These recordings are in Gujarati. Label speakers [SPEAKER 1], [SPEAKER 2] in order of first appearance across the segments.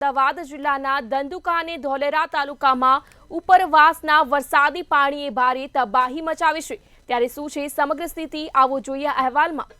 [SPEAKER 1] અમદાવાદ જિલ્લાના ધંધુકા અને ધોલેરા તાલુકામાં ઉપરવાસના વરસાદી પાણીએ ભારે તબાહી મચાવી છે। ત્યારે શું છે સમગ્ર સ્થિતિ, આવો જોઈએ અહેવાલમાં।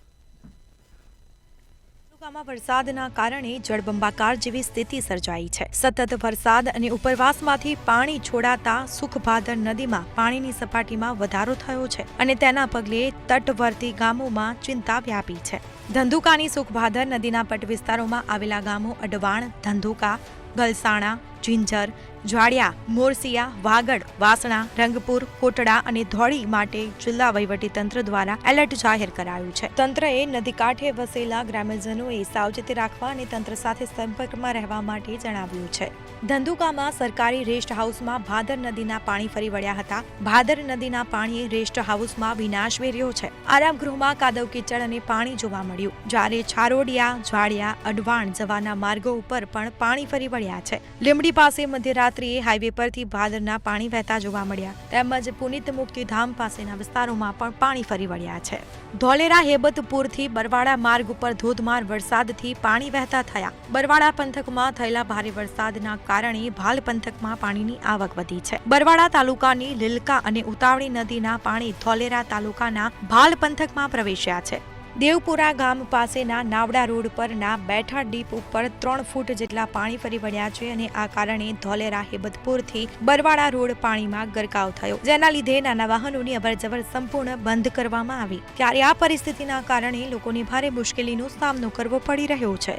[SPEAKER 2] તાલુકામાં વરસાદના કારણે જળબંબાકાર જેવી સ્થિતિ સર્જાઈ છે। સતત વરસાદ અને ઉપરવાસમાંથી પાણી છોડાતા સુખભાદર નદીમાં પાણીની સપાટીમાં વધારો થયો છે અને તેના પગલે તટવર્તી ગામોમાં ચિંતા વ્યાપી છે। ધંધુકાની સુખભાદર નદીના પટ વિસ્તારોમાં આવેલા ગામો અડવાણ, ધંધુકા, ગલસાણા, જિંજર, જ્વાડિયા, મોરસિયા, વાગડ, વાસણા, રંગપુર, કોટડા અને ધોળી માટે જિલ્લા વહીવટીતંત્ર દ્વારા એલર્ટ જાહેર કરાયું છે। તંત્રએ નદી કાંઠે વસેલા ગ્રામ્યજનોએ સાવચેતી રાખવા અને તંત્ર સાથે સંપર્કમાં રહેવા માટે જણાવ્યું છે। ધંધુકામાં સરકારી રેસ્ટ હાઉસમાં ભાદર નદીના પાણી ફરી વળ્યા હતા। ભાદર નદીના પાણીએ રેસ્ટ હાઉસમાં વિનાશ વેર્યો છે। આરામગૃહમાં કાદવ કીચડ અને પાણી જોવા મળ્યું, જ્યારે છારોડિયા, જ્વાડિયા, અડવાણ જવાના માર્ગો ઉપર પણ પાણી ફરી વળ્યા છે। લીમડી પાસે મધ્યરાત્રિએ હાઈવે પરથી ભાદરના પાણી વહેતા જોવા મળ્યા, તેમજ પુનિત મુક્તિધામ પાસેના વિસ્તારોમાં પણ પાણી ફરી વળ્યા છે। ધોલેરા હેબતપુરથી બરવાડા માર્ગ ઉપર ધોધમાર વરસાદથી પાણી વહેતા થયા। બરવાડા પંથકમાં થયેલા ભારે વરસાદના કારણે ભાલ પંથકમાં પાણીની આવક વધી છે। બરવાડા તાલુકાની લીલકા અને ઉતાવળી નદીના પાણી ધોલેરા તાલુકાના ભાલ પંથકમાં પ્રવેશ્યા છે। દેવપુરા ગામ પાસેના નાવડા રોડ પરના બેઠા ડીપ ઉપર 3 ફૂટ જેટલા પાણી ફરી વળ્યા છે અને આ કારણે ધોલેરા હેબતપુરથી બરવાડા રોડ પાણીમાં ગરકાવ થયો, જેના લીધે નાના વાહનોની અવરજવર સંપૂર્ણ બંધ કરવામાં આવી। ત્યારે આ પરિસ્થિતિના કારણે લોકોને ભારે મુશ્કેલીનો સામનો કરવો પડી રહ્યો છે।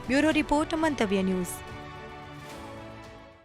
[SPEAKER 2] બ્યુરો રિપોર્ટ, મંતવ્ય ન્યૂઝ।